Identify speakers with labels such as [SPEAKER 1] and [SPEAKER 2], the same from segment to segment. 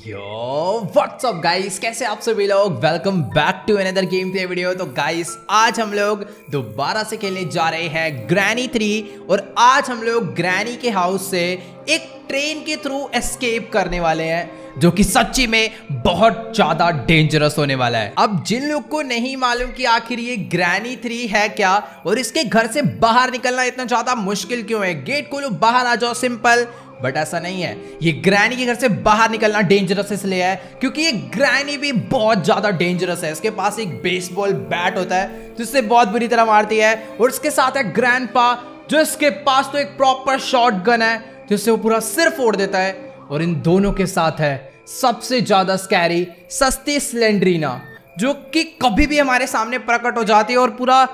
[SPEAKER 1] यो WhatsApp guys, कैसे आप सभी लोग। Welcome back to another game play video. तो गाइस आज हम लोग दोबारा से खेलने जा रहे हैं ग्रैनी 3 और आज हम लोग ग्रैनी के हाउस से एक ट्रेन के थ्रू एस्केप करने वाले हैं जो कि सच्ची में बहुत ज्यादा डेंजरस होने वाला है। अब जिन लोग को नहीं मालूम कि आखिर ये ग्रैनी 3 है क्या और इसके घर से बाहर निकलना इतना ज्यादा मुश्किल क्यों है, गेट खोलो बाहर आ जाओ सिंपल, बट ऐसा नहीं है। ये ग्रैनी के घर से बाहर निकलना डेंजरस इसलिए है क्योंकि ये ग्रैनी भी बहुत ज्यादा डेंजरस है। इसके पास एक बेसबॉल बैट होता है जिससे बहुत बुरी तरह मारती है और इसके साथ है ग्रैंडपा जो इसके पास तो एक प्रॉपर शॉटगन है जिससे वो पूरा सिर फोड़ देता है। और इन दोनों के साथ है सबसे ज्यादा स्कैरी सस्ती स्लेंड्रीना जो कि कभी भी हमारे सामने प्रकट हो जाती है और पूरा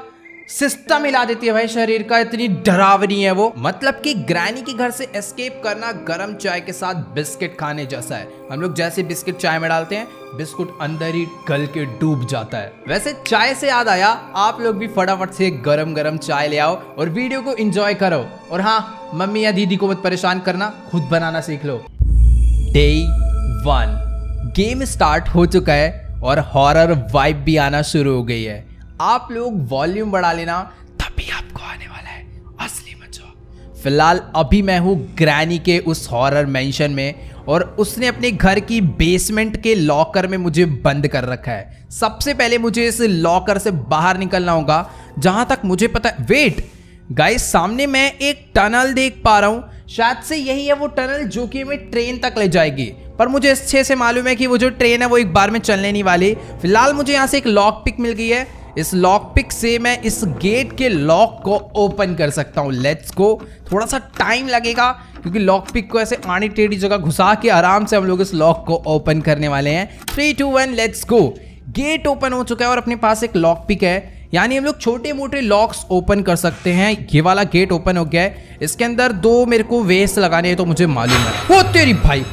[SPEAKER 1] सिस्टम हिला देती है भाई शरीर का, इतनी डरावनी है वो। मतलब कि ग्रैनी के घर से एस्केप करना गरम चाय के साथ बिस्किट खाने जैसा है। हम लोग जैसे बिस्किट चाय में डालते हैं, बिस्कुट अंदर ही गल के डूब जाता है। वैसे चाय से याद आया, आप लोग भी फटाफट से गरम गरम चाय ले आओ और वीडियो को एंजॉय करो। और हाँ, मम्मी या दीदी को मत परेशान करना, खुद बनाना सीख लो। डे 1 गेम स्टार्ट हो चुका है और हॉरर वाइब भी आना शुरू हो गई है। आप लोग वॉल्यूम बढ़ा लेना, तभी आपको आने वाला है असली मजा। फिलहाल अभी मैं हूँ ग्रैनी के उस हॉरर मेंशन में और उसने अपने घर की बेसमेंट के लॉकर में मुझे बंद कर रखा है। सबसे पहले मुझे इस लॉकर से बाहर निकलना होगा जहां तक मुझे पता है। वेट गाइस, सामने मैं एक टनल देख पा रहा हूँ, शायद से यही है वो टनल जो कि हमें ट्रेन तक ले जाएगी। पर मुझे अच्छे से मालूम है कि वो जो ट्रेन है वो एक बार में चलने नहीं वाली। फिलहाल मुझे यहाँ से एक लॉक पिक मिल गई है, इस लॉक पिक से मैं इस गेट के लॉक को ओपन कर सकता हूँ। Let's go. थोड़ा सा टाइम लगेगा क्योंकि लॉक पिक को ऐसे आड़ी टेढ़ी जगह घुसा के आराम से हम लोग इस लॉक को ओपन करने वाले हैं। 3, 2, 1 लेट्स गो। गेट ओपन हो चुका है और अपने पास एक लॉक पिक है, यानी हम लोग छोटे मोटे लॉक्स ओपन कर सकते हैं। ये वाला गेट ओपन हो गया है, इसके अंदर 2 मेरे को वेस्ट लगाने हैं तो मुझे मालूम है। ओ तेरी भाई,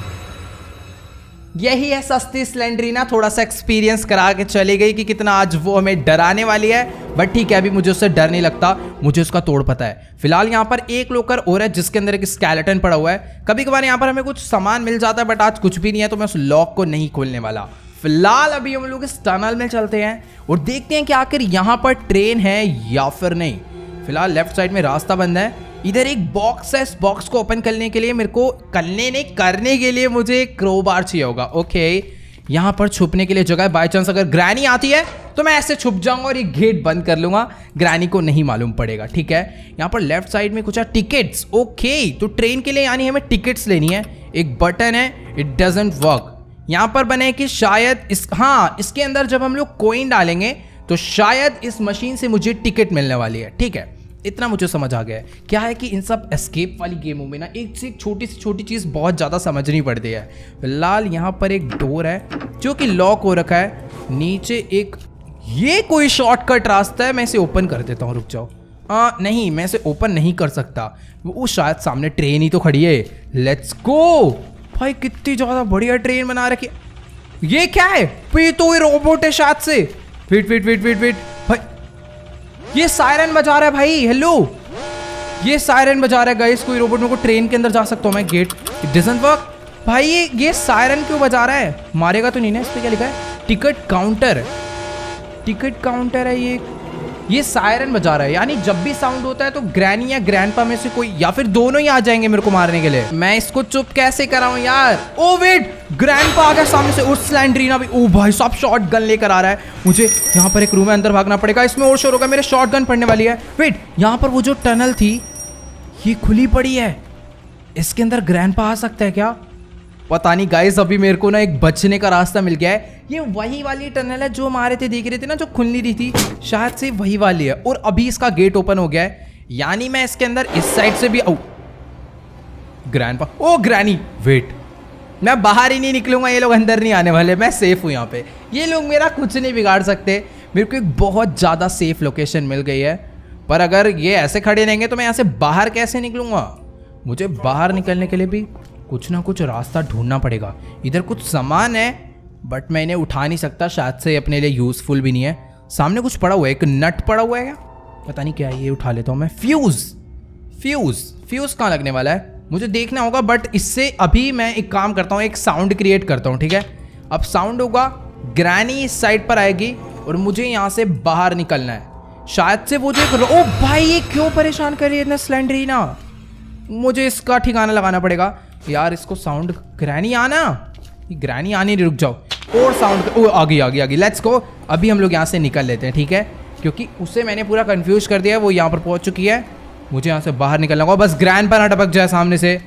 [SPEAKER 1] यही है सस्ती स्लेंड्रीना, थोड़ा सा एक्सपीरियंस करा के चली गई कि कितना आज वो हमें डराने वाली है। बट ठीक है, अभी मुझे उससे डर नहीं लगता, मुझे उसका तोड़ पता है। फिलहाल यहाँ पर एक लॉकर और है जिसके अंदर एक स्केलेटन पड़ा हुआ है। कभी कभार यहाँ पर हमें कुछ सामान मिल जाता है बट आज कुछ भी नहीं है तो मैं उस लॉक को नहीं खोलने वाला। फिलहाल अभी हम लोग इस टनल में चलते हैं और देखते हैं कि आखिर यहाँ पर ट्रेन है या फिर नहीं। फिलहाल लेफ्ट साइड में रास्ता बंद है, इधर एक बॉक्स है। इस बॉक्स को ओपन करने के लिए मेरे को करने के लिए मुझे एक क्रोबार चाहिए होगा। ओके, यहाँ पर छुपने के लिए जगह है। बाय चांस अगर ग्रैनी आती है तो मैं ऐसे छुप जाऊंगा और ये गेट बंद कर लूंगा, ग्रैनी को नहीं मालूम पड़ेगा। ठीक है, यहाँ पर लेफ्ट साइड में कुछ है टिकट्स। ओके, तो ट्रेन के लिए यानी हमें टिकट्स लेनी है। एक बटन है, इट डजंट वर्क। यहाँ पर बने कि शायद इसके अंदर जब हम लोग कॉइन डालेंगे तो शायद इस मशीन से मुझे टिकट मिलने वाली है। ठीक है, इतना मुझे समझ आ गया है। क्या है कि इन सब एस्केप वाली गेमों में ना एक से एक छोटी से छोटी चीज़ बहुत ज़्यादा समझनी पड़ती है। फिलहाल यहाँ पर एक डोर है जो कि लॉक हो रखा है। नीचे एक ये कोई शॉर्टकट रास्ता है, मैं इसे ओपन कर देता हूँ। रुक जाओ, नहीं मैं इसे ओपन नहीं कर सकता, वो शायद सामने ट्रेन ही तो खड़ी है। लेट्स गो भाई, कितनी ज़्यादा बढ़िया ट्रेन बना रखी है। ये क्या है? ये तो ये रोबोट है शायद से। वेट भाई, ये सायरन बजा रहा है भाई। हेलो, ये सायरन बजा रहा है गाइस। कोई रोबोट मेरे को ट्रेन के अंदर जा सकता हूँ मैं। गेट इट डजंट वर्क भाई। ये सायरन क्यों बजा रहा है? मारेगा तो नहीं ना? इस पे क्या लिखा है? Ticket counter. टिकट काउंटर है ये सायरन बजा रहा है, यानी जब भी साउंड होता है तो ग्रैनी या ग्रैंडपा में से कोई या फिर दोनों ही आ जाएंगे मेरे को मारने के लिए। मैं इसको चुप कैसे कराऊं यार? ओ वेट, ग्रैंडपा आ गया सामने से और स्लेंड्रीना भी। ओ भाई साहब, शॉर्ट गन लेकर आ रहा है। मुझे यहाँ पर एक रूम है, अंदर भागना पड़ेगा। इसमें और शोर होगा, मेरे शॉर्ट गन पड़ने वाली है। वेट, यहाँ पर वो जो टनल थी ये खुली पड़ी है, इसके अंदर ग्रैंडपा आ सकता है क्या? पता नहीं गाइस, अभी मेरे को ना एक बचने का रास्ता मिल गया है। ये वही वाली टनल है जो हमारे थे देख रहे थे ना, जो खुल नहीं रही थी, शायद से वही वाली है। और अभी इसका गेट ओपन हो गया है, यानी मैं इसके अंदर इस साइड से भी ग्रैंडपा। ओ ग्रैनी, वेट, मैं बाहर ही नहीं निकलूंगा, ये लोग अंदर नहीं आने वाले, मैं सेफ हूँ यहाँ पे। ये लोग मेरा कुछ नहीं बिगाड़ सकते। मेरे को एक बहुत ज़्यादा सेफ लोकेशन मिल गई है। पर अगर ये ऐसे खड़े रहेंगे तो मैं यहाँ से बाहर कैसे निकलूंगा? मुझे बाहर निकलने के लिए भी कुछ ना कुछ रास्ता ढूंढना पड़ेगा। इधर कुछ सामान है बट मैं इन्हें उठा नहीं सकता, शायद से अपने लिए यूजफुल भी नहीं है। सामने कुछ पड़ा हुआ है, एक नट पड़ा हुआ है क्या? पता नहीं क्या है, ये उठा लेता हूँ मैं। फ्यूज कहाँ लगने वाला है? मुझे देखना होगा, बट इससे अभी मैं एक काम करता हूँ, एक साउंड क्रिएट करता हूँ, ठीक है। अब साउंड होगा, ग्रैनी इस साइड पर आएगी और मुझे यहाँ से बाहर निकलना है। शायद से वो जो ओ भाई ये क्यों परेशान कर रही है इतना स्लेंडरीना, मुझे इसका ठिकाना लगाना पड़ेगा यार। इसको साउंड ग्रैनी आना, ग्रैनी आने रुक जाओ, और साउंड ओ आ गई। Let's go. अभी हम लोग यहाँ से निकल लेते हैं, ठीक है, क्योंकि उसे मैंने पूरा कंफ्यूज कर दिया है। वो यहाँ पर पहुँच चुकी है, मुझे यहाँ से बाहर निकलना होगा, बस ग्रैंड पर ना टपक जाए सामने से।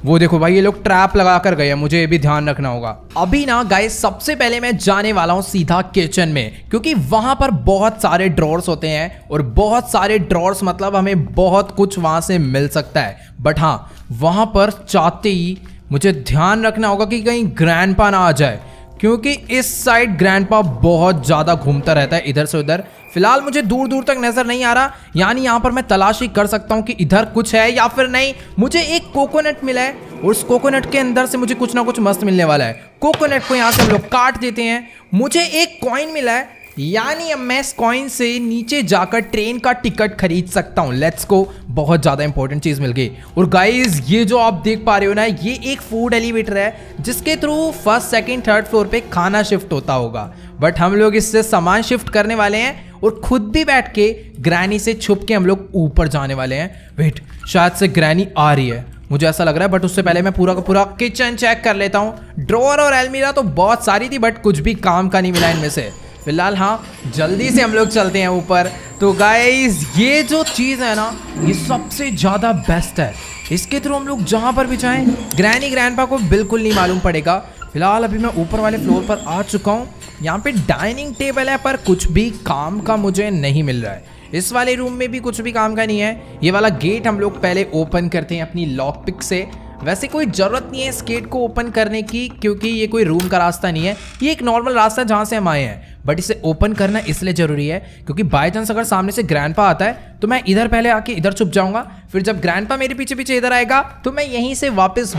[SPEAKER 1] वो देखो भाई ये लोग ट्रैप लगा कर गए हैं, मुझे ये भी ध्यान रखना होगा। अभी ना गाइस सबसे पहले मैं जाने वाला हूँ सीधा किचन में, क्योंकि वहां पर बहुत सारे ड्रॉर्स होते हैं और बहुत सारे ड्रॉर्स मतलब हमें बहुत कुछ वहां से मिल सकता है। बट हाँ, वहां पर चाहते ही मुझे ध्यान रखना होगा कि कहीं ग्रैंडपा ना आ जाए, क्योंकि इस साइड ग्रैंडपा बहुत ज्यादा घूमता रहता है इधर से उधर। फिलहाल मुझे दूर दूर तक नजर नहीं आ रहा, यानी यहाँ पर मैं तलाशी कर सकता हूँ कि इधर कुछ है या फिर नहीं। मुझे एक कोकोनट मिला है और उस कोकोनट के अंदर से मुझे कुछ ना कुछ मस्त मिलने वाला है। कोकोनट को यहाँ से हम लोग काट देते हैं। मुझे एक कॉइन मिला है, यानी अब मैं इस कॉइन से नीचे जाकर ट्रेन का टिकट खरीद सकता हूँ। लेट्स गो, बहुत ज़्यादा इंपॉर्टेंट चीज़ मिल गई। और गाइज ये जो आप देख पा रहे हो ना, ये एक फूड एलिवेटर है जिसके through first second third floor पे खाना शिफ्ट होता होगा। बट हम लोग इससे सामान शिफ्ट करने वाले हैं और खुद भी बैठ के ग्रैनी से छुप के हम लोग ऊपर जाने वाले हैं। वेट, शायद से ग्रैनी आ रही है, मुझे ऐसा लग रहा है। बट उससे पहले मैं पूरा का पूरा किचन चेक कर लेता हूँ। ड्रॉअर और अलमीरा तो बहुत सारी थी, बट कुछ भी काम का नहीं मिला इनमें से। फिलहाल हाँ, जल्दी से हम लोग चलते हैं ऊपर। तो गाइज ये जो चीज़ है ना, ये सबसे ज़्यादा बेस्ट है। इसके थ्रू हम लोग जहाँ पर भी जाएं, ग्रैनी ग्रैंडपा को बिल्कुल नहीं मालूम पड़ेगा। फिलहाल अभी मैं ऊपर वाले फ्लोर पर आ चुका हूँ। यहाँ पे डाइनिंग टेबल है, पर कुछ भी काम का मुझे नहीं मिल रहा है। इस वाले रूम में भी कुछ भी काम का नहीं है। ये वाला गेट हम लोग पहले ओपन करते हैं अपनी लॉक पिक से। वैसे कोई ज़रूरत नहीं है इस गेट को ओपन करने की, क्योंकि ये कोई रूम का रास्ता नहीं है, ये एक नॉर्मल रास्ता है जहाँ से हम आए हैं। बट इसे ओपन करना इसलिए ज़रूरी है क्योंकि बाय चांस अगर सामने से ग्रैंडपा आता है तो मैं इधर पहले आके इधर छुप जाऊँगा। फिर जब ग्रैंडपा मेरे पीछे पीछे इधर आएगा तो मैं यहीं से वापस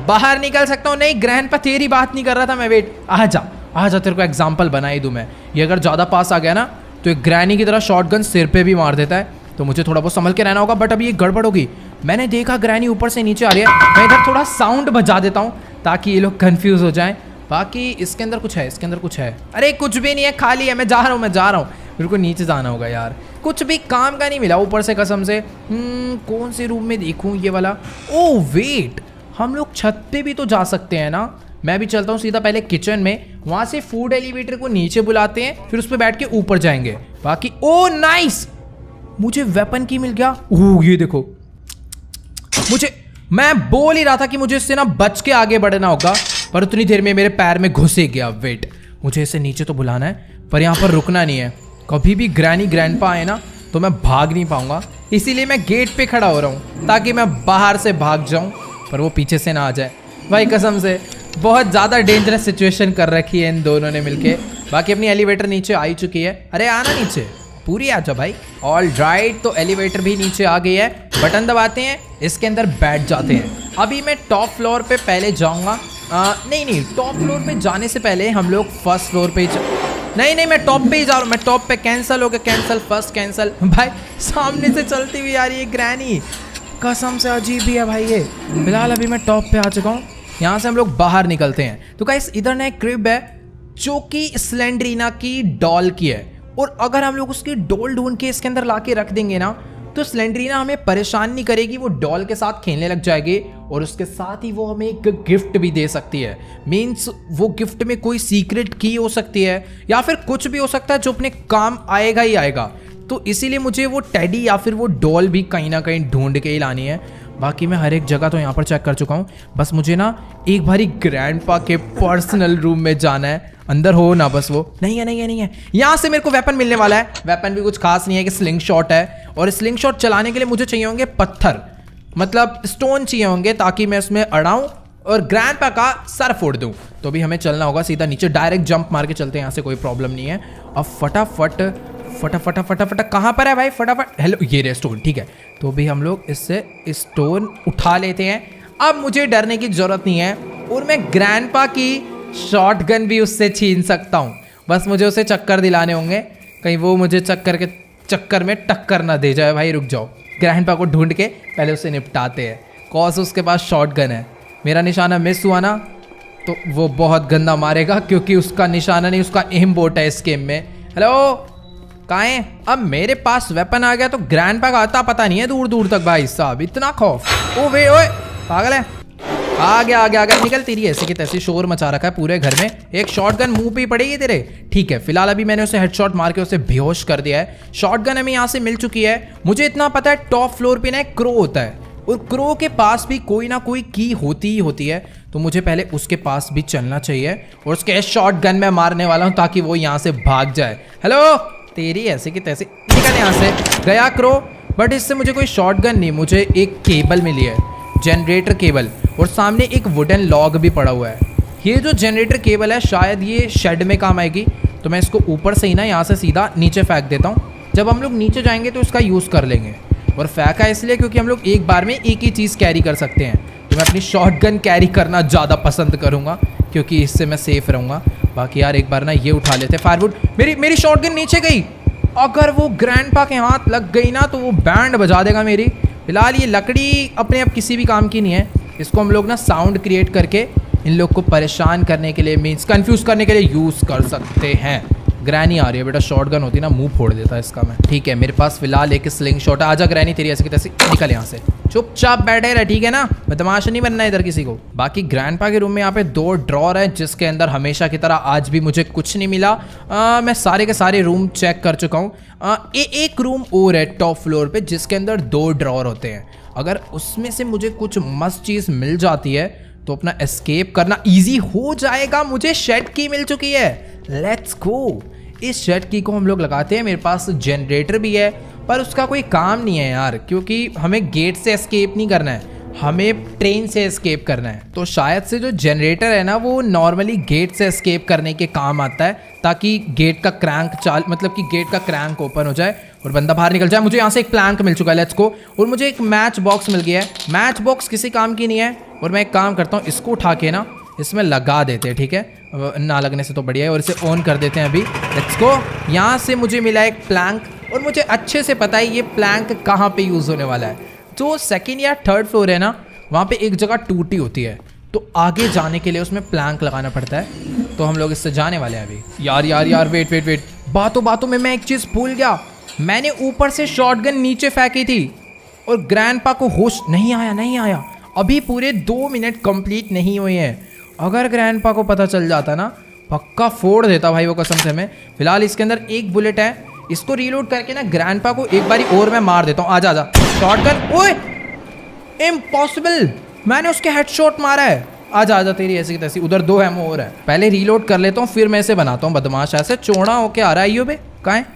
[SPEAKER 1] बाहर निकल सकता हूँ। नहीं ग्रैंडपा तेरी बात नहीं कर रहा था मैं, वेट, आ जा, तेरे को एग्जाम्पल बना ही दूँ मैं। ये अगर ज़्यादा पास आ गया ना तो एक ग्रैनी की तरह शॉटगन सिर पे भी मार देता है, तो मुझे थोड़ा बहुत संभल के रहना होगा। बट अभी ये गड़बड़ होगी। मैंने देखा ग्रैनी ऊपर से नीचे आ रही है, मैं इधर थोड़ा साउंड बजा देता हूँ ताकि ये लोग कंफ्यूज हो जाएं। बाकी इसके अंदर कुछ है, इसके अंदर कुछ है। अरे कुछ भी नहीं है, खाली है। मैं जा रहा हूँ। मेरे को नीचे जाना होगा यार, कुछ भी काम का नहीं मिला ऊपर से कसम से। कौन से रूम में देखूँ ये वाला? ओ वेट, हम लोग छत पे भी तो जा सकते हैं ना। मैं भी चलता हूँ सीधा पहले किचन में, वहाँ से फूड एलिवेटर को नीचे बुलाते हैं, फिर उस पर बैठ के ऊपर जाएंगे। बाकी ओ नाइस, मुझे वेपन की मिल गया। ओह ये देखो, मैं बोल ही रहा था कि मुझे इससे ना बच के आगे बढ़ना होगा, पर उतनी देर में मेरे पैर में घुस ही गया। वेट, मुझे इसे नीचे तो बुलाना है, पर यहाँ पर रुकना नहीं है। कभी भी ग्रैनी ग्रैंडपा आए ना तो मैं भाग नहीं पाऊंगा, इसीलिए मैं गेट पे खड़ा हो रहा हूँ ताकि मैं बाहर से भाग जाऊँ, पर वो पीछे से ना आ जाए। भाई कसम से बहुत ज़्यादा डेंजरस सिचुएशन कर रखी है इन दोनों ने मिलके। बाकी अपनी एलिवेटर नीचे आ ही चुकी है। अरे आना नीचे, पूरी आ जाओ भाई। ऑल राइट, तो एलिवेटर भी नीचे आ गई है। बटन दबाते हैं, इसके अंदर बैठ जाते हैं। अभी मैं टॉप फ्लोर पे पहले जाऊंगा। नहीं, टॉप फ्लोर पे जाने से पहले हम लोग फर्स्ट फ्लोर पे नहीं, मैं टॉप पे ही जा रहा हूँ। मैं टॉप पे कैंसिल हो गया, कैंसिल, फर्स्ट कैंसिल। भाई सामने से चलती हुई आ रही है ग्रैनी, कसम से अजीब ही है भाई ये। फिलहाल अभी मैं टॉप पे आ चुका हूँ, यहाँ से हम लोग बाहर निकलते हैं। तो गाइस इधर ना एक क्रिब है जो कि स्लेंडरीना की डॉल की है, और अगर हम लोग उसकी डॉल ढूंढ के इसके अंदर ला के रख देंगे ना तो स्लेंडरीना हमें परेशान नहीं करेगी, वो डॉल के साथ खेलने लग जाएगी और उसके साथ ही वो हमें एक गिफ्ट भी दे सकती है। मीन्स वो गिफ्ट में कोई सीक्रेट की हो सकती है या फिर कुछ भी हो सकता है जो अपने काम आएगा ही आएगा। तो इसीलिए मुझे वो टेडी या फिर वो डॉल भी कहीं ना कहीं ढूंढ के ही लानी है। बाकी मैं हर एक जगह तो यहाँ पर चेक कर चुका हूँ, बस मुझे ना एक बारी ग्रैंडपा के पर्सनल रूम में जाना है। अंदर हो ना बस वो। नहीं है। यहाँ से मेरे को वेपन मिलने वाला है। वेपन भी कुछ खास नहीं है कि स्लिंग शॉट है, और स्लिंग शॉट चलाने के लिए मुझे चाहिए होंगे पत्थर, मतलब स्टोन चाहिए होंगे ताकि मैं उसमें अड़ाऊँ और ग्रैंडपा का सर फोड़ दूँ। तो भी हमें चलना होगा सीधा नीचे, डायरेक्ट जंप मार के चलते हैं, यहाँ से कोई प्रॉब्लम नहीं है। अब फटाफट कहाँ पर है भाई? फटाफट, हेलो, ये रे स्टोन, ठीक है। तो भी हम लोग इससे स्टोन उठा लेते हैं। अब मुझे डरने की जरूरत नहीं है, और मैं ग्रैंडपा की शॉटगन भी उससे छीन सकता हूँ। बस मुझे उसे चक्कर दिलाने होंगे, कहीं वो मुझे चक्कर में टक्कर ना दे जाए। भाई रुक जाओ, ग्रैंडपा को ढूंढ के पहले उसे निपटाते हैं। कॉज उसके पास शॉटगन है। मेरा निशाना मिस हुआ ना तो वो बहुत गंदा मारेगा, क्योंकि उसका निशाना नहीं, उसका एम बोट है इस गेम में। हेलो, कहाँ है? अब मेरे पास वेपन आ गया तो ग्रैंडपा का आता पता नहीं है दूर दूर तक। भाई साहब इतना खौफ। ओ वे ओए, पागल है। आ गया निकल। तेरी ऐसी की तैसी शोर मचा रखा है पूरे घर में। एक शॉटगन मुंह पे ही पड़ेगी तेरे। ठीक है, फिलहाल अभी मैंने उसे हेडशॉट मार के उसे बेहोश कर दिया है। शॉटगन हमें यहाँ से मिल चुकी है। मुझे इतना पता है टॉप फ्लोर पे ना एक क्रो होता है, और क्रो के पास भी कोई ना कोई की होती ही होती है, तो मुझे पहले उसके पास भी चलना चाहिए और उसके शॉटगन में मारने वाला हूँ ताकि वो यहाँ से भाग जाए। हेलो, तेरी ऐसे की तैसे, निकल यहाँ से। गया क्रो, बट इससे मुझे कोई शॉटगन नहीं, मुझे एक केबल मिली है, जनरेटर केबल, और सामने एक वुडन लॉग भी पड़ा हुआ है। ये जो जनरेटर केबल है शायद ये शेड में काम आएगी, तो मैं इसको ऊपर से ही ना यहाँ से सीधा नीचे फेंक देता हूँ। जब हम लोग नीचे जाएंगे तो इसका यूज़ कर लेंगे। और फेंका इसलिए क्योंकि हम लोग एक बार में एक ही चीज़ कैरी कर सकते हैं, तो मैं अपनी शॉटगन कैरी करना ज़्यादा पसंद करूँगा क्योंकि इससे मैं सेफ रहूँगा। बाकी यार एक बार ना ये उठा लेते फायरवुड। मेरी शॉटगन नीचे गई। अगर वो ग्रैंडपा के हाथ लग गई ना तो वो बैंड बजा देगा मेरी। फिलहाल ये लकड़ी अपने आप किसी भी काम की नहीं है, इसको हम लोग ना साउंड क्रिएट करके इन लोग को परेशान करने के लिए, मीन्स कंफ्यूज करने के लिए यूज़ कर सकते हैं। ग्रैनी आ रही है बेटा, शॉटगन होती ना मुंह फोड़ देता इसका मैं। ठीक है, मेरे पास फिलहाल एक स्लिंग शॉट है। आजा ग्रैनी, तेरी ऐसी की तैसी, निकल यहाँ से। चुपचाप बैठे रहे, ठीक है ना, बदमाश नहीं बनना इधर किसी को। बाकी ग्रैंडपा के रूम में यहाँ पे 2 ड्रॉर है, जिसके अंदर हमेशा की तरह आज भी मुझे कुछ नहीं मिला। मैं सारे के सारे रूम चेक कर चुका हूँ। एक रूम और है टॉप फ्लोर पे जिसके अंदर 2 ड्रॉर होते हैं। अगर उसमें से मुझे कुछ मस्त चीज़ मिल जाती है तो अपना एस्केप करना इजी हो जाएगा। मुझे शेड की मिल चुकी है, लेट्स गो। इस शेड की को हम लोग लगाते हैं। मेरे पास जनरेटर भी है पर उसका कोई काम नहीं है यार, क्योंकि हमें गेट से एस्केप नहीं करना है, हमें ट्रेन से एस्केप करना है। तो शायद से जो जनरेटर है ना वो नॉर्मली गेट से एस्केप करने के काम आता है, ताकि गेट का क्रैंक मतलब कि गेट का क्रैंक ओपन हो जाए और बंदा बाहर निकल जाए। मुझे यहाँ से एक प्लैंक मिल चुका है, लेट्स गो। और मुझे एक मैच बॉक्स मिल गया है। मैच बॉक्स किसी काम की नहीं है, और मैं एक काम करता हूँ, इसको उठा के ना इसमें लगा देते हैं, ठीक है, ना लगने से तो बढ़िया है। और इसे ऑन कर देते हैं अभी, लेट्स गो। यहाँ से मुझे मिला एक प्लैंक, और मुझे अच्छे से पता है ये प्लैंक कहाँ पे यूज़ होने वाला है। जो 2nd या 3rd फ्लोर है ना, वहाँ पे एक जगह टूटी होती है, तो आगे जाने के लिए उसमें प्लैंक लगाना पड़ता है। तो हम लोग इससे जाने वाले हैं अभी। यार वेट, बातों में मैं एक चीज़ भूल गया। मैंने ऊपर से शॉटगन नीचे फेंकी थी और ग्रैंडपा को होश नहीं आया। अभी पूरे 2 मिनट कंप्लीट नहीं हुए हैं। अगर ग्रैंडपा को पता चल जाता ना, पक्का फोड़ देता भाई वो, कसम से। मैं फिलहाल इसके अंदर एक बुलेट है, इसको रीलोड करके ना ग्रैंडपा को एक बारी और मैं मार देता हूँ। आजा शॉटगन। ओए इम्पॉसिबल, मैंने उसके हेडशॉट मारा है। आजा तेरी ऐसी तैसी। उधर 2 एमओ और है, पहले रीलोड कर लेता हूँ फिर मैं इसे बनाता हूँ बदमाश। ऐसे चौड़ा होके आ रहा है बे, कहाँ है?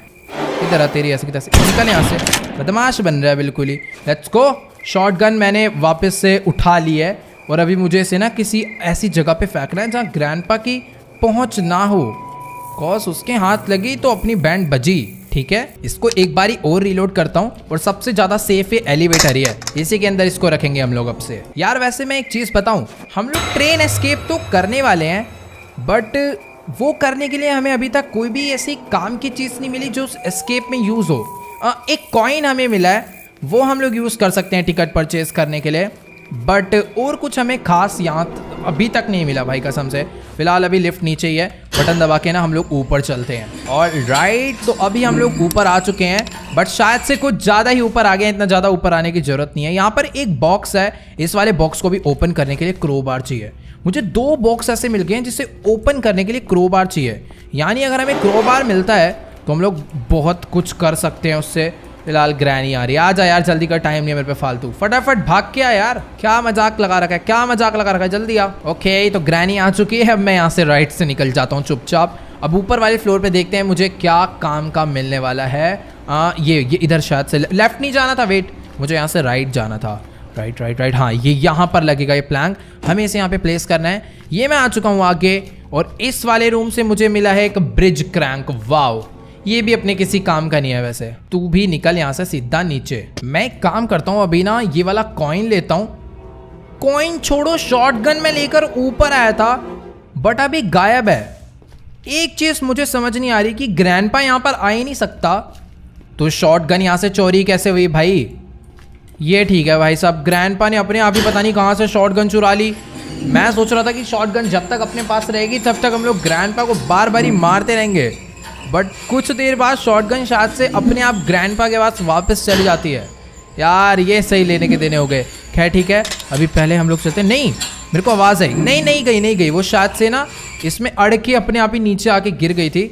[SPEAKER 1] इधर आ, तेरी ऐसी तैसी, निकल यहाँ से। बदमाश बन रहा है बिल्कुल ही। Let's go. शॉटगन मैंने वापस से उठा ली है, और अभी मुझे इसे ना किसी ऐसी जगह पे फेंकना है जहाँ ग्रैंडपा की पहुँच ना हो, कॉज उसके हाथ लगी तो अपनी बैंड बजी। ठीक है, इसको एक बारी और रीलोड करता हूँ, और सबसे ज़्यादा सेफ ये एलिवेटर ही है, इसी के अंदर इसको रखेंगे हम लोग अब से। यार वैसे मैं एक चीज़ बताऊँ, हम लोग ट्रेन एस्केप तो करने वाले हैं, बट वो करने के लिए हमें अभी तक कोई भी ऐसी काम की चीज़ नहीं मिली जो एस्केप में यूज़ हो। एक कॉइन हमें मिला है, वो हम लोग यूज़ कर सकते हैं टिकट परचेज करने के लिए, बट और कुछ हमें खास यहाँ अभी तक नहीं मिला भाई, कसम से। फिलहाल अभी लिफ्ट नीचे ही है, बटन दबा के ना हम लोग ऊपर चलते हैं। और राइट, तो अभी हम लोग ऊपर आ चुके हैं, बट शायद से कुछ ज़्यादा ही ऊपर आ गए। इतना ज़्यादा ऊपर आने की ज़रूरत नहीं है। यहाँ पर एक बॉक्स है, इस वाले बॉक्स को भी ओपन करने के लिए क्रोबार चाहिए। मुझे 2 बॉक्स ऐसे मिल गए हैं जिसे ओपन करने के लिए क्रोबार चाहिए, यानी अगर हमें क्रोबार मिलता है तो हम लोग बहुत कुछ कर सकते हैं उससे। फिलहाल ग्रैनी आ रही है, आजा यार, जल्दी का टाइम नहीं है मेरे पे फालतू, फटाफट भाग के आ यार। क्या मजाक लगा रखा है, जल्दी आ। ओके, तो ग्रैनी आ चुकी है। अब मैं यहाँ से राइट से निकल जाता हूँ चुपचाप। अब ऊपर वाले फ्लोर पे देखते हैं मुझे क्या काम का मिलने वाला है। ये इधर शायद से लेफ्ट नहीं जाना था, वेट, मुझे यहाँ से राइट जाना था। राइट, हाँ, ये यहाँ पर लगेगा ये प्लैंक, हमें इसे यहाँ पे प्लेस करना है। ये मैं आ चुका हूँ आगे, और इस वाले रूम से मुझे मिला है एक ब्रिज क्रैंक। वाओ, ये भी अपने किसी काम का नहीं है वैसे। तू भी निकल यहाँ से सीधा नीचे। मैं एक काम करता हूँ, अभी ना ये वाला कॉइन लेता हूँ। कॉइन छोड़ो, शॉटगन में लेकर ऊपर आया था, बट अभी गायब है। एक चीज मुझे समझ नहीं आ रही कि ग्रैंडपा यहाँ पर आ ही नहीं सकता, तो शॉटगन यहाँ से चोरी कैसे हुई भाई? ये ठीक है भाई साहब, ग्रैंडपा ने अपने आप ही पता नहीं कहाँ से शॉटगन चुरा ली। मैं सोच रहा था कि शॉटगन जब तक अपने पास रहेगी तब तक हम लोग ग्रैंडपा को बार बार ही मारते रहेंगे, बट कुछ देर बाद शॉटगन शायद से अपने आप ग्रैंडपा के पास वापस चली जाती है। यार ये सही लेने के देने हो गए। खैर ठीक है, अभी पहले हम लोग चलते हैं। नहीं, मेरे को आवाज़ आई। नहीं गई वो शायद से ना इसमें अड़ के अपने आप ही नीचे आके गिर गई थी।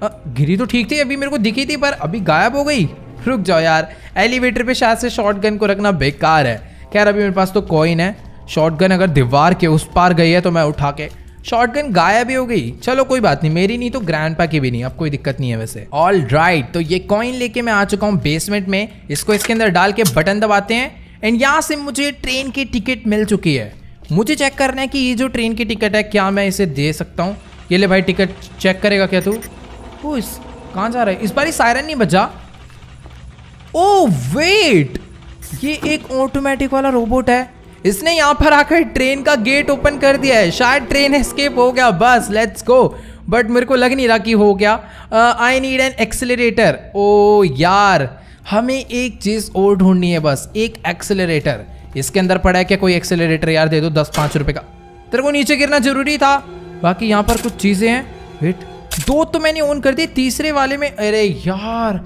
[SPEAKER 1] गिरी तो ठीक थी, अभी मेरे को दिखी थी, पर अभी गायब हो गई। रुक जाओ यार, एलिवेटर पे शायद से शॉटगन को रखना बेकार है। खैर अभी मेरे पास तो कॉइन है, शॉटगन अगर दीवार के उस पार गई है तो मैं उठा के, शॉटगन गायब ही हो गई। चलो कोई बात नहीं, मेरी नहीं तो ग्रैंडपा की भी नहीं, अब कोई दिक्कत नहीं है वैसे। ऑल राइट, तो ये कॉइन लेके मैं आ चुका हूँ बेसमेंट में। इसको इसके अंदर डाल के बटन दबाते हैं एंड यहाँ से मुझे ट्रेन की टिकट मिल चुकी है। मुझे चेक करना है कि ये जो ट्रेन की टिकट है क्या मैं इसे दे सकता हूँ। ये ले भाई टिकट, चेक करेगा क्या तू? कहाँ जा रहा है? इस बार ही सायरन नहीं बजा। ओ वेट, ये एक ऑटोमेटिक वाला रोबोट है। इसने यहाँ पर आकर ट्रेन का गेट ओपन कर दिया है। शायद ट्रेन एस्केप हो गया, बस लेट्स गो। बट मेरे को लग नहीं रहा कि हो गया। I need an accelerator. ओ यार, हमें एक चीज़ और ढूंढनी है, बस एक एक्सेलरेटर। इसके अंदर पड़ा है क्या कोई एक्सेलरेटर? यार दे दो 10-5 रुपए का। तेरे को नीचे गिरना जरूरी था। बाकी यहाँ पर कुछ चीज़ें हैं। वेट, 2 तो मैंने ऑन कर दी, तीसरे वाले में अरे यार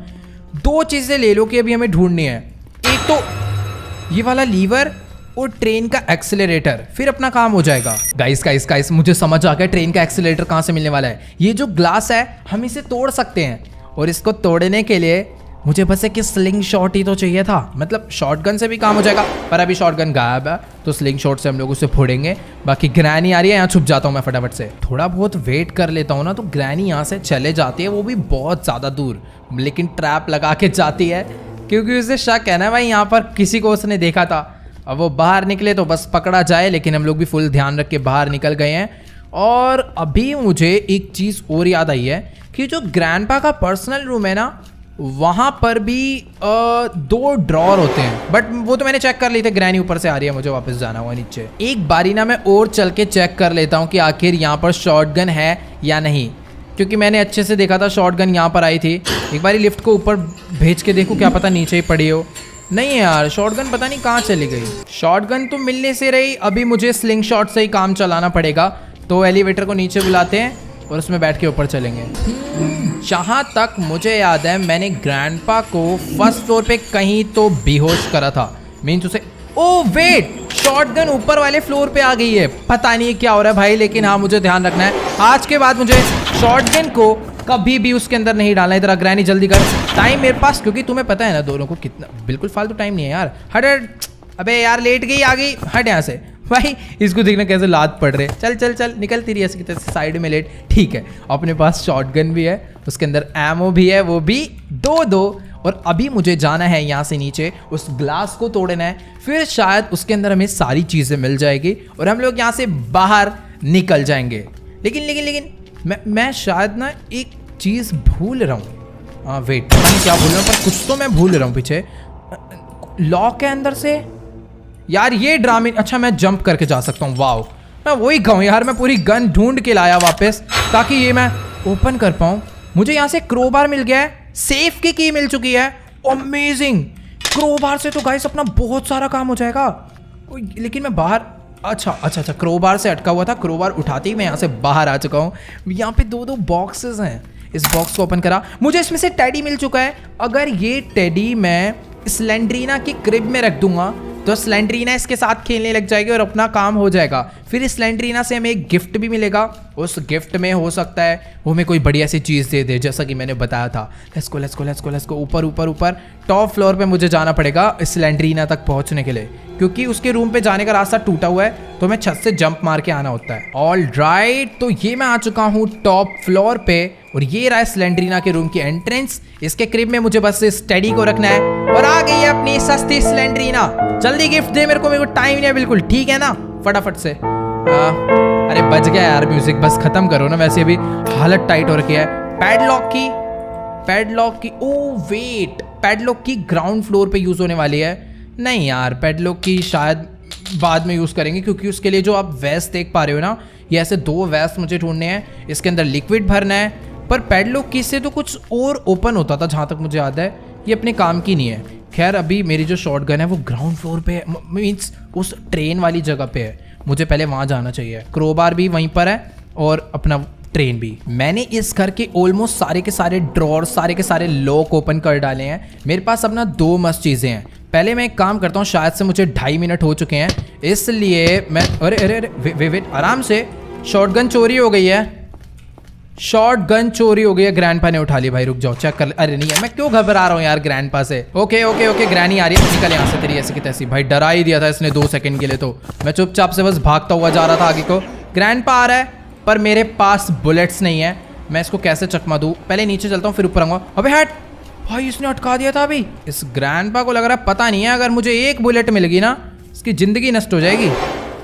[SPEAKER 1] 2 चीज़ें ले लो कि अभी हमें ढूंढनी है। एक तो ये वाला लीवर और ट्रेन का एक्सेलरेटर, फिर अपना काम हो जाएगा। गाइस मुझे समझ आ गया ट्रेन का एक्सेलरेटर कहाँ से मिलने वाला है। ये जो ग्लास है हम इसे तोड़ सकते हैं, और इसको तोड़ने के लिए मुझे बस एक स्लिंग शॉट ही तो चाहिए था। मतलब शॉटगन से भी काम हो जाएगा, पर अभी शॉटगन गायब है तो स्लिंग शॉट से हम लोग उसे फोड़ेंगे। बाकी ग्रैनी आ रही है, यहाँ छुप जाता हूँ मैं फटाफट से। थोड़ा बहुत वेट कर लेता हूँ ना तो ग्रैनी यहाँ से चले जाती है, वो भी बहुत ज़्यादा दूर, लेकिन ट्रैप लगा के जाती है क्योंकि उसे शक है ना भाई यहाँ पर किसी को उसने देखा था। अब वो बाहर निकले तो बस पकड़ा जाए, लेकिन हम लोग भी फुल ध्यान रख के बाहर निकल गए हैं। और अभी मुझे एक चीज़ और याद आई है कि जो ग्रैंडपा का पर्सनल रूम है ना, वहाँ पर भी 2 ड्रॉर होते हैं, बट वो तो मैंने चेक कर लिए थे। ग्रैनी ऊपर से आ रही है, मुझे वापस जाना हुआ नीचे। एक बारी ना मैं और चल के चेक कर लेता हूँ कि आखिर यहाँ पर शॉटगन है या नहीं, क्योंकि मैंने अच्छे से देखा था शॉटगन यहाँ पर आई थी। एक बारी लिफ्ट को ऊपर भेज के देखूँ, क्या पता नीचे ही पड़ी हो। नहीं यार, शॉटगन पता नहीं कहाँ चली गई। शॉटगन तो मिलने से रही, अभी मुझे स्लिंग शॉट से ही काम चलाना पड़ेगा। तो एलिवेटर को नीचे बुलाते हैं और उसमें बैठ के ऊपर चलेंगे। जहाँ तक मुझे याद है मैंने ग्रैंडपा को फर्स्ट फ्लोर पे कहीं तो बेहोश करा था। मीन्स उसे, ओ वेट, शॉटगन ऊपर वाले फ्लोर पे आ गई है। पता नहीं क्या हो रहा है भाई, लेकिन हाँ मुझे ध्यान रखना है। आज के बाद मुझे शॉटगन को कभी भी उसके अंदर नहीं डालना। इधर ग्रैनी जल्दी कर, टाइम मेरे पास, क्योंकि तुम्हें पता है ना दोनों को कितना बिल्कुल फालतू टाइम नहीं है यार। हट, अबे यार लेट गई, आ गई, हट यहाँ से। भाई इसको देखना कैसे लात पड़ रहे। चल चल चल, निकलती रही ऐसे की तरह साइड में लेट। ठीक है, अपने पास शॉटगन भी है, उसके अंदर एमओ भी है, वो भी 2-2। और अभी मुझे जाना है यहाँ से नीचे, उस ग्लास को तोड़ना है, फिर शायद उसके अंदर हमें सारी चीज़ें मिल जाएगी और हम लोग यहाँ से बाहर निकल जाएंगे। लेकिन मैं शायद ना एक चीज़ भूल रहा हूँ। हाँ वेट, पता नहीं क्या भूल रहा हूँ, पर कुछ तो मैं भूल रहा हूँ। पीछे लॉक है अंदर से यार, ये ड्रामे। अच्छा मैं जंप करके जा सकता हूँ। वाओ, मैं वही कहूँ यार, मैं पूरी गन ढूंढ के लाया वापस ताकि ये मैं ओपन कर पाऊँ। मुझे यहाँ से क्रोबार मिल गया है, सेफ की की मिल चुकी है। अमेजिंग, क्रोबार से तो गाइस अपना बहुत सारा काम हो जाएगा। लेकिन मैं बाहर, अच्छा क्रोबार से अटका हुआ था, क्रोबार उठाते ही मैं यहाँ से बाहर आ चुका हूँ। यहाँ पे 2-2 बॉक्सेस हैं, इस बॉक्स को ओपन करा, मुझे इसमें से टेडी मिल चुका है। अगर ये टेडी मैं स्लेंड्रीना की क्रिब में रख दूंगा तो स्लेंड्रीना इसके साथ खेलने लग जाएगी और अपना काम हो जाएगा। फिर स्लेंड्रीना से हमें एक गिफ्ट भी मिलेगा, उस गिफ्ट में हो सकता है वो हमें कोई बढ़िया सी चीज़ दे दे, जैसा कि मैंने बताया था। लेट्स गो ऊपर टॉप फ्लोर पे मुझे जाना पड़ेगा स्लेंड्रीना तक पहुंचने के लिए, क्योंकि उसके रूम पे जाने का रास्ता टूटा हुआ है, तो हमें छत से जंप मार के आना होता है। ऑल राइट, तो ये मैं आ चुका हूँ टॉप फ्लोर पे और ये रहा स्लेंड्रीना के रूम की एंट्रेंस। इसके क्रिब में मुझे बस स्टडी को रखना है और आ गई है अपनी सस्ती स्लेंड्रीना। जल्दी गिफ्ट दे मेरे को टाइम नहीं है बिल्कुल, ठीक है ना? फटाफट से। अरे बज गया यार म्यूजिक, बस खत्म करो ना, वैसे अभी हालत टाइट हो रखी है। पैडलॉक की ओ वेट, पैडलॉक की ग्राउंड फ्लोर पे यूज होने वाली है। नहीं यार, पैडलॉक की शायद बाद में यूज करेंगे, क्योंकि उसके लिए जो आप वेस्ट देख पा रहे हो ना, ये ऐसे 2 वेस्ट मुझे ढूंढने हैं, इसके अंदर लिक्विड भरना है। पर पैडलॉक की से तो कुछ और ओपन होता था जहाँ तक मुझे याद है, ये अपने काम की नहीं है। खैर अभी मेरी जो शॉटगन है वो ग्राउंड फ्लोर पे है, मीन्स उस ट्रेन वाली जगह पे है। मुझे पहले वहाँ जाना चाहिए। क्रोबार भी वहीं पर है और अपना ट्रेन भी। मैंने इस घर के ऑलमोस्ट सारे के सारे ड्रॉर, सारे के सारे लॉक ओपन कर डाले हैं। मेरे पास अपना 2 मस्त चीज़ें हैं। पहले मैं एक काम करता हूँ, शायद से मुझे 2.5 मिनट हो चुके हैं, इसलिए मैं अरे अरे अरे वेट आराम से। शॉटगन चोरी हो गई है, शॉटगन चोरी हो गई है। ग्रैंडपा ने उठा ली। भाई रुक जाओ, चेक कर। अरे नहीं है, मैं क्यों घबरा रहा हूँ यार ग्रैंडपा से। ओके ओके ओके, ग्रैनी आ रही है, निकल यहाँ से तेरी ऐसी की तैसी। भाई डरा ही दिया था इसने 2 सेकंड के लिए, तो मैं चुपचाप से बस भागता हुआ जा रहा था आगे को। ग्रैंडपा आ रहा है पर मेरे पास बुलेट्स नहीं है। मैं इसको कैसे चकमा दूँ? पहले नीचे चलता हूँ फिर ऊपर आऊँगा। अबे हट भाई, इसने अटका दिया था अभी। इस ग्रैंडपा को लग रहा है पता नहीं है, अगर मुझे एक बुलेट मिल गई ना इसकी जिंदगी नष्ट हो जाएगी।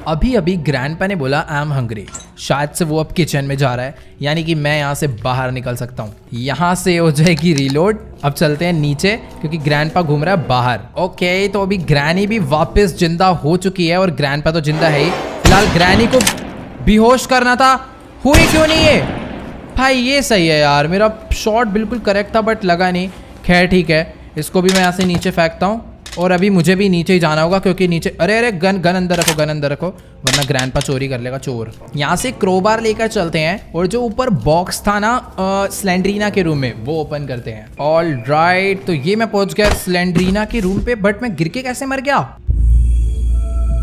[SPEAKER 1] अभी अभी ग्रैंडपा ने बोला आई एम हंग्री। शायद से वो अब किचन में जा रहा है, यानी कि मैं यहाँ से बाहर निकल सकता हूँ। यहाँ से हो जाएगी रीलोड। अब चलते हैं नीचे क्योंकि ग्रैंडपा घूम रहा है बाहर। ओके, तो अभी ग्रैनी भी वापस जिंदा हो चुकी है और ग्रैंडपा तो जिंदा है ही। फिलहाल ग्रैनी को बेहोश करना था, हुई क्यों नहीं है भाई? ये सही है यार, मेरा शॉट बिल्कुल करेक्ट था बट लगा नहीं। खैर ठीक है, इसको भी मैं यहाँ से नीचे फेंकता हूँ और अभी मुझे भी नीचे ही जाना होगा क्योंकि नीचे अरे अरे गन अंदर रखो, गन अंदर रखो वरना ग्रैंडपा चोरी कर लेगा, चोर। यहाँ से क्रोबार लेकर चलते हैं और जो ऊपर बॉक्स था ना स्लेंड्रीना के रूम में, वो ओपन करते हैं। ऑल राइट, तो ये मैं पहुंच गया स्लेंड्रीना के रूम पे, बट मैं गिर के कैसे मर गया?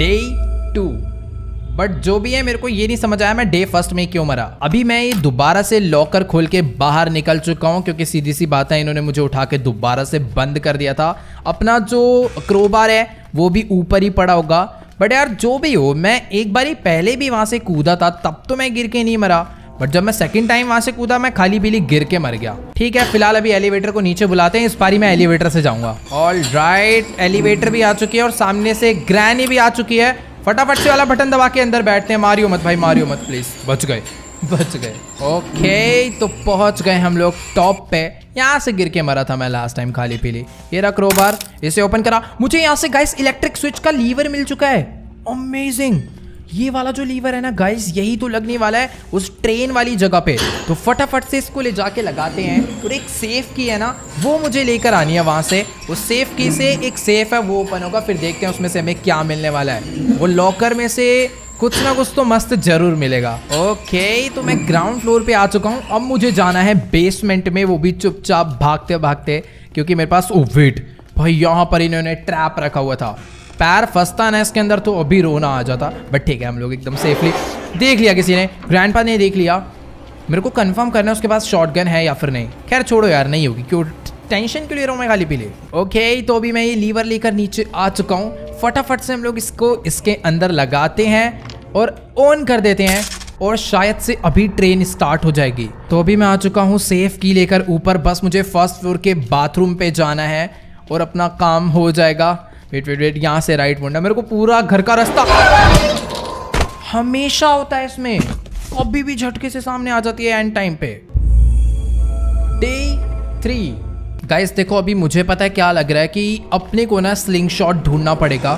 [SPEAKER 1] Day 2। बट जो भी है मेरे को ये नहीं समझ आया मैं डे 1 में क्यों मरा। अभी मैं ये दोबारा से लॉकर खोल के बाहर निकल चुका हूँ क्योंकि सीधी सी बात है, इन्होंने मुझे उठा के दोबारा से बंद कर दिया था। अपना जो क्रोबार है वो भी ऊपर ही पड़ा होगा। बट यार जो भी हो, मैं एक बारी पहले भी वहां से कूदा था, तब तो मैं गिर के नहीं मरा, बट जब मैं सेकंड टाइम वहां से कूदा मैं खाली पीली गिर के मर गया। ठीक है, फिलहाल अभी एलिवेटर को नीचे बुलाते हैं। इस बारी मैं एलिवेटर से जाऊंगा। ऑल राइट, एलिवेटर भी आ चुकी है और सामने से ग्रैनी भी आ चुकी है। फटाफट से वाला बटन दबा के अंदर बैठते हैं। मारियो मत भाई, मारियो मत प्लीज। बच गए बच गए। ओके, तो पहुंच गए हम लोग टॉप पे। यहाँ से गिर के मरा था मैं लास्ट टाइम खाली पीली। ये रहा क्रोबार, इसे ओपन करा। मुझे यहाँ से गाइस इलेक्ट्रिक स्विच का लीवर मिल चुका है। अमेजिंग। ये वाला जो लीवर है ना गाइस, यही तो लगने वाला है उस ट्रेन वाली जगह पे। तो फटाफट से इसको ले जाके लगाते हैं और एक सेफ की है ना, वो मुझे लेकर आनी है वहां से। उस सेफ की से एक सेफ है वो ओपन होगा, फिर देखते हैं उसमें से हमें क्या मिलने वाला है। वो लॉकर में से कुछ ना कुछ तो मस्त जरूर मिलेगा। ओके, तो मैं ग्राउंड फ्लोर पे आ चुका हूँ। अब मुझे जाना है बेसमेंट में, वो भी चुपचाप भागते भागते, क्योंकि मेरे पास ओ वेट भाई, यहाँ पर इन्होंने ट्रैप रखा हुआ था। पैर फंसता ना इसके अंदर तो अभी रोना आ जाता। बट ठीक है, हम लोग एकदम सेफली देख लिया, किसी ने, ग्रैंडपा ने देख लिया। मेरे को कंफर्म करना है उसके पास शॉटगन है या फिर नहीं। खैर छोड़ो यार, नहीं होगी, क्यों टेंशन क्यों ले रहा हूँ मैं खाली पीले। ओके, तो अभी मैं ये लीवर लेकर नीचे आ चुका हूँ। फटाफट से हम लोग इसको इसके अंदर लगाते हैं और ऑन कर देते हैं और शायद से अभी ट्रेन स्टार्ट हो जाएगी। तो अभी मैं आ चुका हूँ सेफ की लेकर ऊपर। बस मुझे फर्स्ट फ्लोर के बाथरूम पे जाना है और अपना काम हो जाएगा। वेट वेट वेट, यहाँ से राइट मुड़ना। मेरे को पूरा घर का रास्ता हमेशा होता है इसमें, कभी भी झटके से सामने आ जाती है एंड टाइम पे। डे 3। गाइस देखो, अभी मुझे पता है क्या लग रहा है कि अपने को ना स्लिंग शॉट ढूंढना पड़ेगा,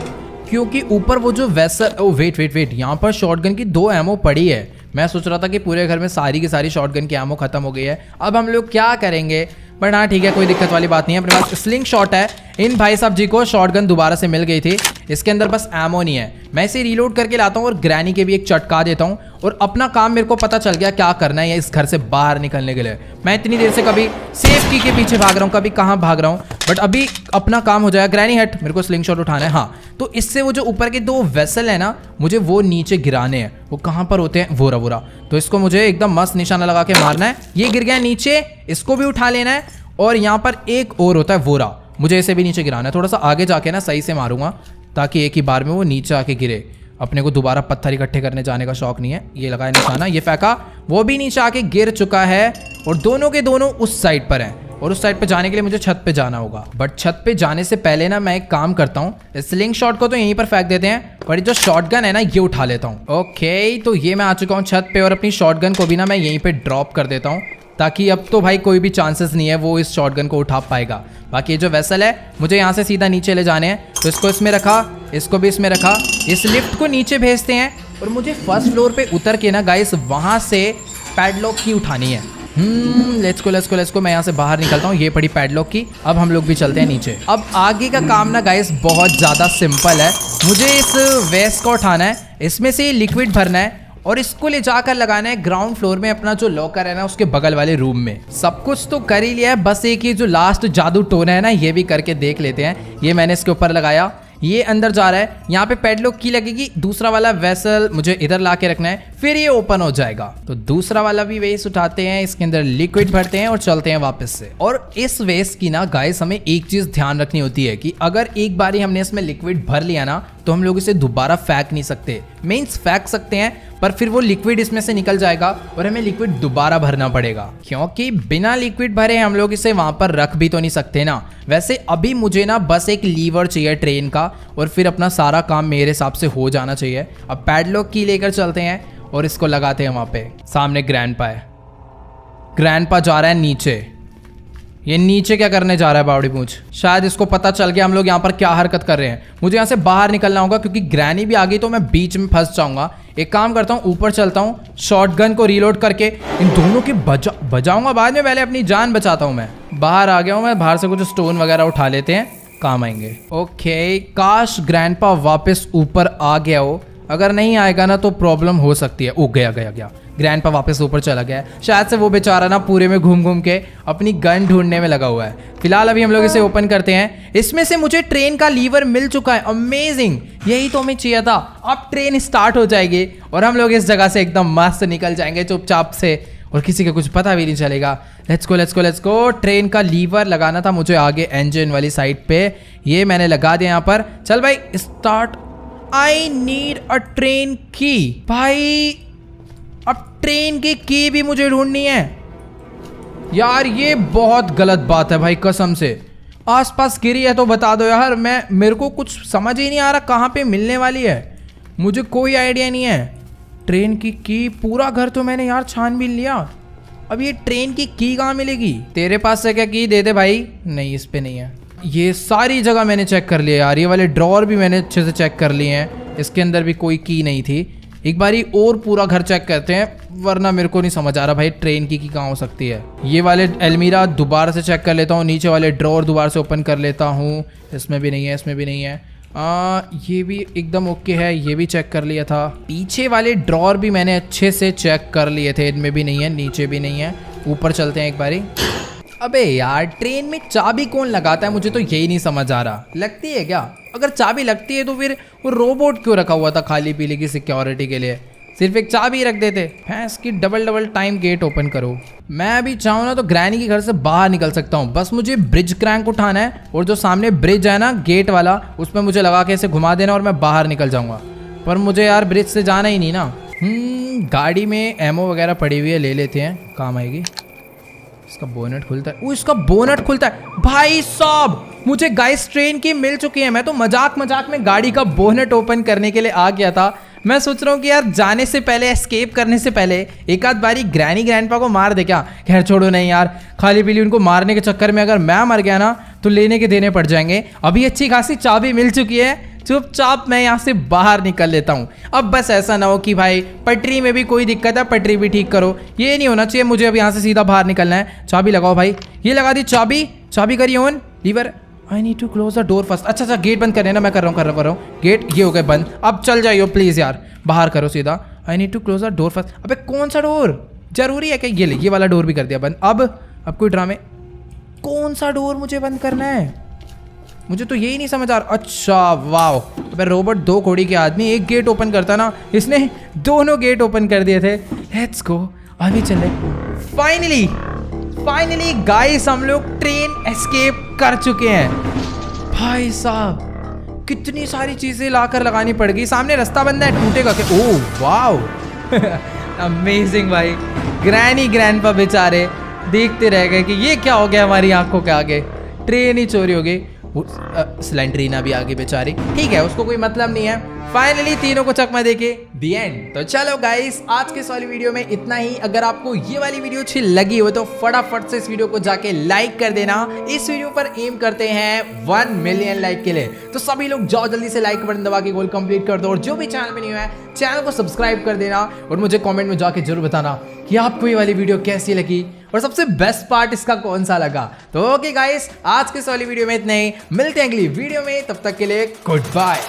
[SPEAKER 1] क्योंकि ऊपर वो जो वेसल, ओ वेट वेट वेट, यहाँ पर शॉटगन की 2 एमओ पड़ी है। मैं सोच रहा था कि पूरे घर में सारी की सारी शॉटगन की एमओ खत्म हो गई है। अब हम लोग क्या करेंगे? बट हाँ ठीक है, कोई दिक्कत वाली बात नहीं है, अपने पास स्लिंग शॉट है। इन भाई साहब जी को शॉटगन दोबारा से मिल गई थी, इसके अंदर बस एमो नहीं है। मैं इसे रीलोड करके लाता हूँ और ग्रैनी के भी एक चटका देता हूँ और अपना काम मेरे को पता चल गया क्या करना है इस घर से बाहर निकलने के लिए। मैं इतनी देर से कभी सेफ की के पीछे भाग रहा हूँ, कभी कहाँ भाग रहा हूँ, बट अभी अपना काम हो जाएगा। ग्रैनी हट, मेरे को स्लिंग शॉट उठाना है। हाँ, तो इससे वो जो ऊपर के 2 वेसल है ना, मुझे वो नीचे गिराने हैं। वो कहाँ पर होते हैं? वोरा वोरा। तो इसको मुझे एकदम मस्त निशाना लगा के मारना है। ये गिर गया नीचे, इसको भी उठा लेना है। और यहाँ पर एक और होता है वोरा, मुझे इसे भी नीचे गिराना है। थोड़ा सा आगे जाके ना सही से मारूंगा ताकि एक ही बार में वो नीचे आके गिरे। अपने को दोबारा पत्थर इकट्ठे करने जाने का शौक नहीं है। ये लगाया निशाना, ये फेंका, वो भी नीचे आके गिर चुका है। और दोनों के दोनों उस साइड पर हैं और उस साइड पे जाने के लिए मुझे छत पे जाना होगा। बट छत पे जाने से पहले ना मैं एक काम करता हूँ, स्लिंग शॉट को तो यहीं पर फेंक देते हैं, पर जो शॉटगन है ना ये उठा लेता हूँ। ओके, तो ये मैं आ चुका हूँ छत पे और अपनी शॉटगन को भी ना मैं यहीं पे ड्रॉप कर देता हूँ, ताकि अब तो भाई कोई भी चांसेस नहीं है वो इस शॉटगन को उठा पाएगा। बाकी ये जो वेसल है मुझे यहाँ से सीधा नीचे ले जाने हैं, तो इसको इसमें रखा, इसको भी इसमें रखा। इस लिफ्ट को नीचे भेजते हैं और मुझे फर्स्ट फ्लोर पे उतर के ना गाइस वहाँ से पैडलॉक की उठानी है। लेट्स को मैं यहाँ से बाहर निकलता हूँ। ये पड़ी पैडलॉक की। अब हम लोग भी चलते हैं नीचे। अब आगे का काम ना गाइस बहुत ज़्यादा सिंपल है। मुझे इस वेस्ट को उठाना है, इसमें से लिक्विड भरना है और इसको ले जाकर लगाना है ग्राउंड फ्लोर में अपना जो लॉकर है ना उसके बगल वाले रूम में। सब कुछ तो कर ही लिया है, बस एक ही जो लास्ट जादू टोन है ना ये भी करके देख लेते हैं। ये मैंने इसके ऊपर लगाया, ये अंदर जा रहा है। यहाँ पे पैडलॉक की लगेगी। दूसरा वाला वेसल मुझे इधर ला के रखना है, फिर ये ओपन हो जाएगा। तो दूसरा वाला भी वेस्ट उठाते हैं, इसके अंदर लिक्विड भरते हैं और चलते हैं वापस से। और इस वेस्ट की ना गाइस हमें एक चीज ध्यान रखनी होती है कि अगर एक बार हमने इसमें लिक्विड भर लिया ना तो हम लोग इसे दोबारा फेंक नहीं सकते। मीन्स फेंक सकते हैं पर फिर वो लिक्विड इसमें से निकल जाएगा और हमें लिक्विड दोबारा भरना पड़ेगा, क्योंकि बिना लिक्विड भरे हम लोग इसे वहां पर रख भी तो नहीं सकते ना। वैसे अभी मुझे ना बस एक लीवर चाहिए ट्रेन का और फिर अपना सारा काम मेरे हिसाब से हो जाना चाहिए। अब पैडलॉक की लेकर चलते हैं और इसको लगाते हैं वहां पे। सामने ग्रैंडपा है, ग्रैंडपा जा रहा है नीचे। ये नीचे क्या करने जा रहा है बावड़ी पूंछ? शायद इसको पता चल गया हम लोग यहाँ पर क्या हरकत कर रहे हैं। मुझे यहाँ से बाहर निकलना होगा क्योंकि ग्रैनी भी आ गई तो मैं बीच में फंस जाऊंगा। एक काम करता हूँ, ऊपर चलता हूँ, शॉटगन को रीलोड करके इन दोनों की बजाऊंगा बाद में। पहले अपनी जान बचाता हूँ। मैं बाहर आ गया हूँ, मैं बाहर से कुछ स्टोन वगैरह उठा लेते हैं, काम आएंगे। ओके, काश ग्रैंडपा वापस ऊपर आ गया हो। अगर नहीं आएगा ना तो प्रॉब्लम हो सकती है। ओ गया ग्रैंडपा वापस ऊपर चला गया है। शायद से वो बेचारा ना पूरे में घूम घूम के अपनी गन ढूंढने में लगा हुआ है। फिलहाल अभी हम लोग इसे ओपन करते हैं। इसमें से मुझे ट्रेन का लीवर मिल चुका है। अमेजिंग, यही तो हमें चाहिए था। अब ट्रेन स्टार्ट हो जाएगी और हम लोग इस जगह से एकदम मस्त निकल जाएंगे चुपचाप से और किसी का कुछ पता भी नहीं चलेगा। Let's go. ट्रेन का लीवर लगाना था मुझे आगे इंजन वाली साइड पे। ये मैंने लगा दिया यहाँ पर। चल भाई start. I need a train की। भाई अब ट्रेन की भी मुझे ढूंढनी है यार। ये बहुत गलत बात है भाई, कसम से। आसपास गिरी है तो बता दो यार। मेरे को कुछ समझ ही नहीं आ रहा कहाँ पे मिलने वाली है। मुझे कोई आइडिया नहीं है। ट्रेन की पूरा घर तो मैंने यार छान भी लिया। अब ये ट्रेन की कहाँ मिलेगी? तेरे पास से क्या की दे दे भाई। नहीं, इस पे नहीं है। ये सारी जगह मैंने चेक कर लिया यार। ये वाले ड्रॉअर भी मैंने अच्छे से चेक कर लिए हैं। इसके अंदर भी कोई की नहीं थी। एक बारी और पूरा घर चेक करते हैं, वरना मेरे को नहीं समझ आ रहा भाई ट्रेन की कहाँ हो सकती है। ये वाले अलमीरा दोबारा से चेक कर लेता हूँ। नीचे वाले ड्रॉअर दोबारा से ओपन कर लेता हूँ। इसमें भी नहीं है, इसमें भी नहीं है। ये भी एकदम ओके है। ये भी चेक कर लिया था। पीछे वाले ड्रॉअर भी मैंने अच्छे से चेक कर लिए थे। इनमें भी नहीं है, नीचे भी नहीं है। ऊपर चलते हैं एक बारी। अबे यार, ट्रेन में चाबी कौन लगाता है? मुझे तो यही नहीं समझ आ रहा। लगती है क्या? अगर चाबी लगती है तो फिर वो रोबोट क्यों रखा हुआ था खाली पीली की सिक्योरिटी के लिए? सिर्फ एक चाबी रख देते। भैंस की डबल टाइम गेट ओपन करो। मैं अभी चाहूँ ना तो ग्रैनी के घर से बाहर निकल सकता हूँ। बस मुझे ब्रिज क्रैंक उठाना है और जो सामने ब्रिज है ना गेट वाला, उसमें मुझे लगा के इसे घुमा देना और मैं बाहर निकल जाऊँगा। पर मुझे यार ब्रिज से जाना ही नहीं ना। गाड़ी में एमओ वगैरह पड़ी हुई है, ले लेते हैं, काम आएगी। इसका बोनट खुलता है। वो इसका बोनट खुलता है। भाई साहब, मुझे गाइस ट्रेन की मिल चुकी है। मैं तो मजाक में गाड़ी का बोनट ओपन करने के लिए आ गया था। मैं सोच रहा हूँ कि यार जाने से पहले, एस्केप करने से पहले एक आध बारी ग्रैंडपा को मार दे क्या। खैर छोड़ो, नहीं यार, खाली पीली उनको मारने के चक्कर में अगर मैं मर गया ना तो लेने के देने पड़ जाएंगे। अभी अच्छी खासी चाबी मिल चुकी है, चुपचाप मैं यहाँ से बाहर निकल लेता हूँ। अब बस ऐसा ना हो कि भाई पटरी में भी कोई दिक्कत है, पटरी भी ठीक करो। ये नहीं होना चाहिए। मुझे अब यहाँ से सीधा बाहर निकलना है। चाबी लगाओ भाई। ये लगा दी चाबी करिए on. Lever. I need to close the door first. अच्छा, गेट बंद करने ना। मैं कर रहा हूँ गेट। ये हो गए बंद। अब चल जाइयो प्लीज यार, बाहर करो सीधा। I need to close the door first. अबे कौन सा डोर? जरूरी है क्या? ये वाला डोर भी कर दिया बंद। अब कोई ड्रामे। कौन सा डोर मुझे बंद करना है? मुझे तो यही नहीं समझ आ रहा। अच्छा वाओ, अबे रोबोट दो कोड़ी के आदमी, एक गेट ओपन करता ना, इसने दोनों गेट ओपन कर दिए थे। लेट्स गो, अभी चले। फाइनली गाइस, हम लोग ट्रेन एस्केप कर चुके हैं। भाई साहब, कितनी सारी चीजें लाकर लगानी पड़ गई। सामने रास्ता बंद है, टूटेगा क्या? ओह वाओ, अमेजिंग भाई। ग्रैंडपा बेचारे देखते रह गए कि ये क्या हो गया हमारी आंखों के आगे। ट्रेन ही चोरी हो गई। स्लेंड्रीना भी आगे बेचारी। ठीक है, उसको कोई मतलब नहीं है। फाइनली तीनों को चकमा देके दी एंड। तो चलो गाइस, आज के इस वाली वीडियो में इतना ही। अगर आपको ये वाली वीडियो अच्छी लगी हो तो फटाफट से इस वीडियो को जाके लाइक कर देना। इस वीडियो पर एम करते हैं 1 मिलियन लाइक के लिए। तो सभी लोग जाओ जल्दी से लाइक बटन दबा के गोल कंप्लीट कर दो। और जो भी चैनल पे नहीं है, चैनल को सब्सक्राइब कर देना। और मुझे कॉमेंट में जाके जरूर बताना कि आपको ये वाली वीडियो कैसी लगी। और सबसे बेस्ट पार्ट इसका कौन सा लगा। तो ओके गाइस, आज के इस वाली वीडियो में इतना ही, मिलते हैं अगली वीडियो में, तब तक के लिए गुड बाय।